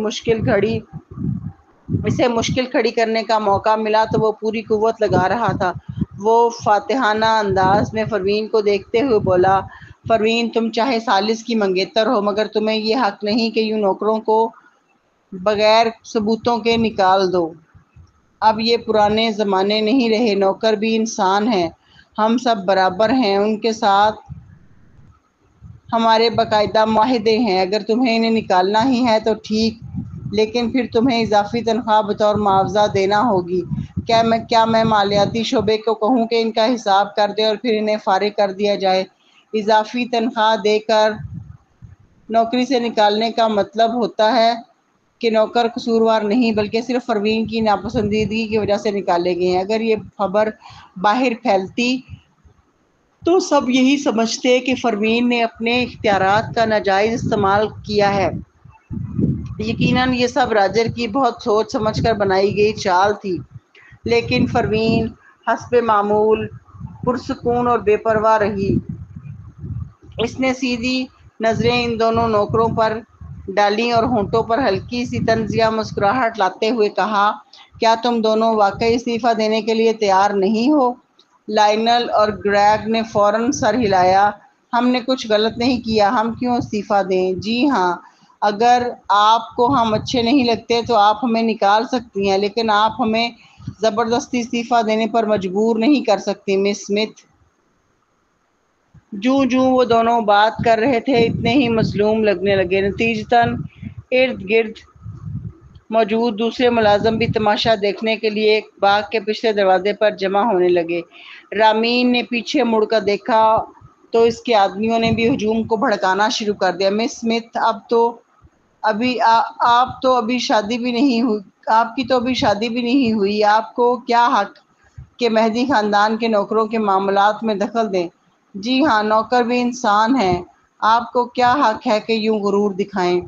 مشکل کھڑی کرنے کا موقع ملا تو وہ پوری قوت لگا رہا تھا۔ وہ فاتحانہ انداز میں پروین کو دیکھتے ہوئے بولا، پروین، تم چاہے ثالث کی منگیتر ہو، مگر تمہیں یہ حق نہیں کہ یوں نوکروں کو بغیر ثبوتوں کے نکال دو۔ اب یہ پرانے زمانے نہیں رہے، نوکر بھی انسان ہیں، ہم سب برابر ہیں، ان کے ساتھ ہمارے باقاعدہ معاہدے ہیں۔ اگر تمہیں انہیں نکالنا ہی ہے تو ٹھیک، لیکن پھر تمہیں اضافی تنخواہ بطور معاوضہ دینا ہوگی۔ کیا میں مالیاتی شعبے کو کہوں کہ ان کا حساب کر دے اور پھر انہیں فارغ کر دیا جائے؟ اضافی تنخواہ دے کر نوکری سے نکالنے کا مطلب ہوتا ہے کہ نوکر قصوروار نہیں، بلکہ صرف پروین کی ناپسندیدگی کی وجہ سے نکالے گئے ہیں۔ اگر یہ خبر باہر پھیلتی تو سب یہی سمجھتے کہ پروین نے اپنے اختیارات کا ناجائز استعمال کیا ہے۔ یقیناً یہ سب راجر کی بہت سوچ سمجھ کر بنائی گئی چال تھی، لیکن پروین حسب معمول پرسکون اور بے پرواہ رہی۔ اس نے سیدھی نظریں ان دونوں نوکروں پر ڈالیں اور ہونٹوں پر ہلکی سی طنزیہ مسکراہٹ لاتے ہوئے کہا، کیا تم دونوں واقعی استعفیٰ دینے کے لیے تیار نہیں ہو؟ لائنل اور گریگ نے فوراً سر ہلایا، ہم نے کچھ غلط نہیں کیا، ہم کیوں استعفیٰ دیں؟ جی ہاں، اگر آپ کو ہم اچھے نہیں لگتے تو آپ ہمیں نکال سکتی ہیں، لیکن آپ ہمیں زبردستی استعفیٰ دینے پر مجبور نہیں کر سکتی، مس اسمتھ۔ جوں جوں وہ دونوں بات کر رہے تھے اتنے ہی مظلوم لگنے لگے۔ نتیجتاً ارد گرد موجود دوسرے ملازم بھی تماشا دیکھنے کے لیے باغ کے پچھلے دروازے پر جمع ہونے لگے۔ رامین نے پیچھے مڑ کر دیکھا تو اس کے آدمیوں نے بھی ہجوم کو بھڑکانا شروع کر دیا۔ مس اسمتھ، آپ تو ابھی شادی بھی نہیں ہوئی، آپ کی تو ابھی شادی بھی نہیں ہوئی، آپ کو کیا حق کہ مہدی خاندان کے نوکروں کے معاملات میں دخل دیں؟ جی ہاں، نوکر بھی انسان ہیں، آپ کو کیا حق ہے کہ یوں غرور دکھائیں؟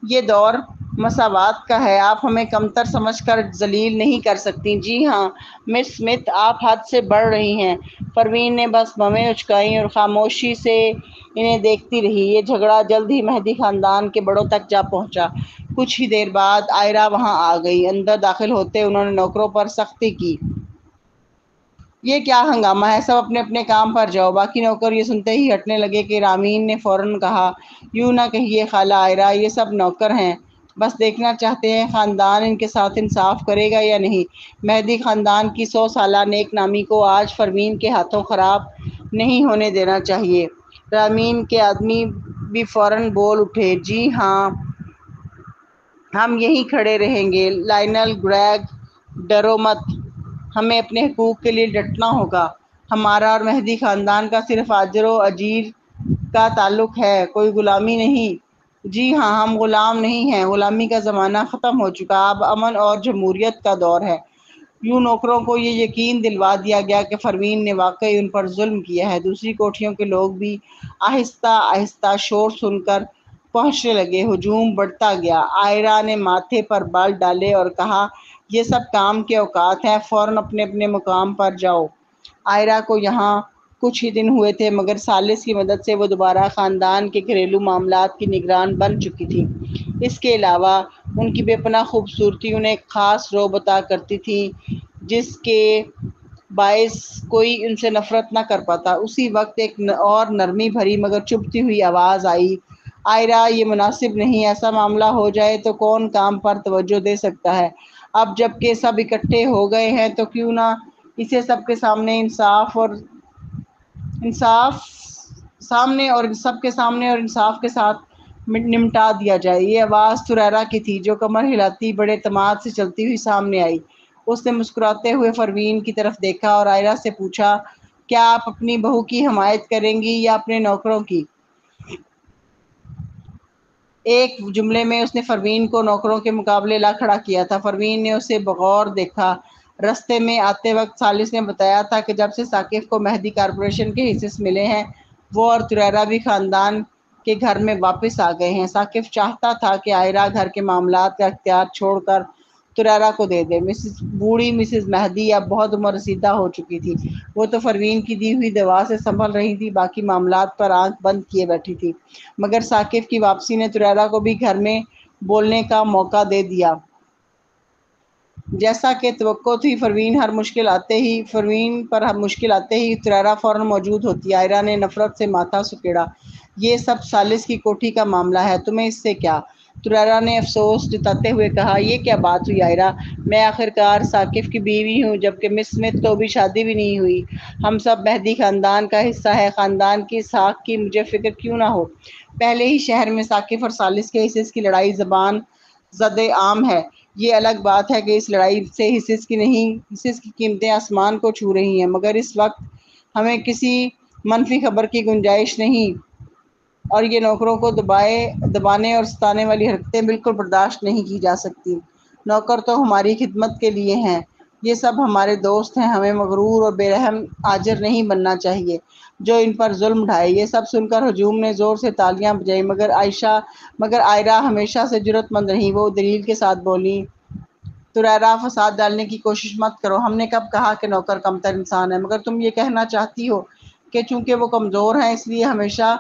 یہ دور مساوات کا ہے، آپ ہمیں کمتر سمجھ کر ذلیل نہیں کر سکتی۔ جی ہاں مس اسمتھ، آپ حد سے بڑھ رہی ہیں۔ پروین نے بس بھویں اچکائیں اور خاموشی سے انہیں دیکھتی رہی۔ یہ جھگڑا جلد ہی مہدی خاندان کے بڑوں تک جا پہنچا۔ کچھ ہی دیر بعد عائرہ وہاں آ گئی۔ اندر داخل ہوتے انہوں نے نوکروں پر سختی کی۔ یہ کیا ہنگامہ ہے، سب اپنے اپنے کام پر جاؤ۔ باقی نوکر یہ سنتے ہی ہٹنے لگے کہ رامین نے فوراً کہا، یوں نہ کہیے خالہ عائرہ، یہ سب نوکر ہیں، بس دیکھنا چاہتے ہیں خاندان ان کے ساتھ انصاف کرے گا یا نہیں۔ مہدی خاندان کی 100 سالہ نیک نامی کو آج پروین کے ہاتھوں خراب نہیں ہونے دینا چاہیے۔ رامین کے آدمی بھی فوراً بول اٹھے، جی ہاں ہم یہیں کھڑے رہیں گے لائنل گریگ، ڈرو مت، ہمیں اپنے حقوق کے لیے ڈٹنا ہوگا۔ ہمارا اور مہدی خاندان کا صرف اجر و اجیر کا تعلق ہے، کوئی غلامی نہیں۔ جی ہاں ہم غلام نہیں ہیں، غلامی کا زمانہ ختم ہو چکا، اب امن اور جمہوریت کا دور ہے۔ یوں نوکروں کو یہ یقین دلوا دیا گیا کہ پروین نے واقعی ان پر ظلم کیا ہے۔ دوسری کوٹھیوں کے لوگ بھی آہستہ آہستہ شور سن کر پہنچنے لگے۔ ہجوم بڑھتا گیا۔ عائرہ نے ماتھے پر بال ڈالے اور کہا، یہ سب کام کے اوقات ہیں، فوراً اپنے اپنے مقام پر جاؤ۔ عائرہ کو یہاں کچھ ہی دن ہوئے تھے مگر ثالث کی مدد سے وہ دوبارہ خاندان کے گھریلو معاملات کی نگران بن چکی تھی۔ اس کے علاوہ ان کی بے پناہ خوبصورتی انہیں ایک خاص رعب عطا کرتی تھی جس کے باعث کوئی ان سے نفرت نہ کر پاتا۔ اسی وقت ایک اور نرمی بھری مگر چبھتی ہوئی آواز آئی، عائرہ یہ مناسب نہیں، ایسا معاملہ ہو جائے تو کون کام پر توجہ دے سکتا ہے؟ اب جب کہ سب اکٹھے ہو گئے ہیں تو کیوں نہ اسے سب کے سامنے سب کے سامنے اور انصاف کے ساتھ نمٹا دیا جائے۔ یہ آواز تریرا کی تھی جو کمر ہلاتی بڑے اعتماد سے چلتی ہوئی سامنے آئی۔ اس نے مسکراتے ہوئے پروین کی طرف دیکھا اور عائرہ سے پوچھا، کیا آپ اپنی بہو کی حمایت کریں گی یا اپنے نوکروں کی؟ ایک جملے میں اس نے پروین کو نوکروں کے مقابلے لا کھڑا کیا تھا۔ پروین نے اسے بغور دیکھا۔ رستے میں آتے وقت ثالث نے بتایا تھا کہ جب سے ثاقب کو مہدی کارپوریشن کے حصص ملے ہیں وہ اور تریرا بھی خاندان کے گھر میں واپس آ گئے ہیں۔ ثاقب چاہتا تھا کہ عائرہ گھر کے معاملات کا اختیار چھوڑ کر تریرا کو دے دے۔ بوڑھی مسز مہدی اب بہت عمر رسیدہ ہو چکی تھی۔ وہ تو پروین کی دی ہوئی دوا سے سنبھل رہی تھی، باقی معاملات پر آنکھ بند کیے بیٹھی تھی۔ مگر ثاقب کی واپسی نے تریرا کو بھی گھر میں بولنے کا موقع دے دیا۔ جیسا کہ توقع تھی پروین پر ہر مشکل آتے ہی تریرا فوراً موجود ہوتی۔ عائرہ نے نفرت سے ماتھا سکیڑا، یہ سب ثالث کی کوٹھی کا معاملہ ہے، تمہیں اس سے کیا؟ تریرا نے افسوس جتاتے ہوئے کہا، یہ کیا بات ہوئی عائرہ، میں آخرکار ثاقب کی بیوی ہوں جبکہ مس اسمتھ تو ابھی شادی بھی نہیں ہوئی۔ ہم سب مہدی خاندان کا حصہ ہے، خاندان کی ساکھ کی مجھے فکر کیوں نہ ہو؟ پہلے ہی شہر میں ثاقب اور ثالث کے حصص کی لڑائی زبان زد عام ہے۔ یہ الگ بات ہے کہ اس لڑائی سے حصص کی قیمتیں آسمان کو چھو رہی ہیں، مگر اس وقت ہمیں کسی منفی خبر کی گنجائش نہیں اور یہ نوکروں کو دبانے اور ستانے والی حرکتیں بالکل برداشت نہیں کی جا سکتی۔ نوکر تو ہماری خدمت کے لیے ہیں، یہ سب ہمارے دوست ہیں، ہمیں مغرور اور بے رحم آجر نہیں بننا چاہیے جو ان پر ظلم ڈھائے۔ یہ سب سن کر ہجوم نے زور سے تالیاں بجائیں مگر عائرہ ہمیشہ سے جرأت مند رہی۔ وہ دلیل کے ساتھ بولی، تریرا فساد ڈالنے کی کوشش مت کرو، ہم نے کب کہا کہ نوکر کمتر انسان ہے؟ مگر تم یہ کہنا چاہتی ہو کہ چونکہ وہ کمزور ہیں اس لیے ہمیشہ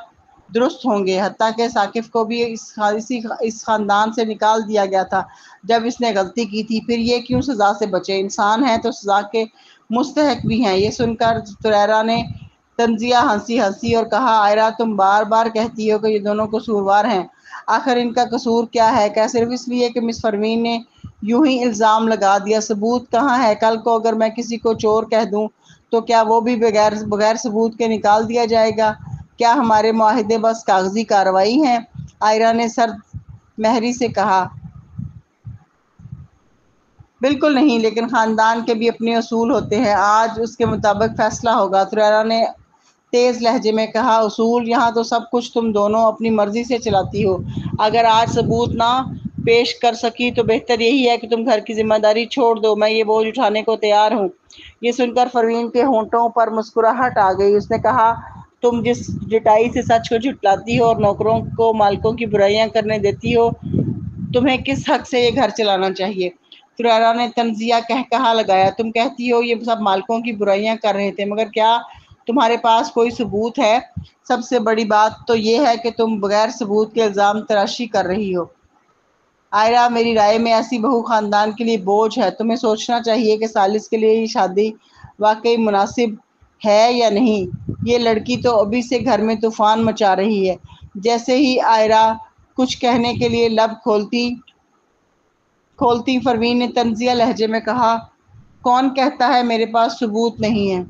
درست ہوں گے؟ حتیٰ کہ ثاقب کو بھی اس خاندان سے نکال دیا گیا تھا جب اس نے غلطی کی تھی، پھر یہ کیوں سزا سے بچے؟ انسان ہیں تو سزا کے مستحق بھی ہیں۔ یہ سن کر تریرا نے طنزیہ ہنسی اور کہا، عائرہ تم بار بار کہتی ہو کہ یہ دونوں قصوروار ہیں، آخر ان کا قصور کیا ہے؟ کیا صرف اس لیے کہ مس پروین نے یوں ہی الزام لگا دیا؟ ثبوت کہاں ہے؟ کل کو اگر میں کسی کو چور کہہ دوں تو کیا وہ بھی بغیر ثبوت کے نکال دیا جائے گا؟ کیا ہمارے معاہدے بس کاغذی کارروائی ہیں؟ عائرہ نے سرد مہری سے کہا، بالکل نہیں، لیکن خاندان کے بھی اپنے اصول ہوتے ہیں، آج اس کے مطابق فیصلہ ہوگا۔ تریرا نے تیز لہجے میں کہا، اصول؟ یہاں تو سب کچھ تم دونوں اپنی مرضی سے چلاتی ہو۔ اگر آج ثبوت نہ پیش کر سکی تو بہتر یہی ہے کہ تم گھر کی ذمہ داری چھوڑ دو، میں یہ بوجھ اٹھانے کو تیار ہوں۔ یہ سن کر پروین کے ہونٹوں پر مسکراہٹ آ گئی۔ اس نے کہا، تم جس ڈٹائی سے سچ کو جھٹلاتی ہو اور نوکروں کو مالکوں کی برائیاں کرنے دیتی ہو، تمہیں کس حق سے یہ گھر چلانا چاہیے؟ تریرا نے طنزیہ قہقہا لگایا، تم کہتی ہو یہ سب مالکوں کی برائیاں کر رہے تھے، مگر کیا تمہارے پاس کوئی ثبوت ہے؟ سب سے بڑی بات تو یہ ہے کہ تم بغیر ثبوت کے الزام تراشی کر رہی ہو۔ عائرہ، میری رائے میں ایسی بہو خاندان کے لیے بوجھ ہے۔ تمہیں سوچنا چاہیے کہ ثالث کے لیے یہ شادی واقعی مناسب ہے یا نہیں۔ یہ لڑکی تو ابھی سے گھر میں طوفان مچا رہی ہے۔ جیسے ہی عائرہ کچھ کہنے کے لیے لب کھولتی پروین نے طنزیہ لہجے میں کہا، کون کہتا ہے میرے پاس ثبوت نہیں ہے؟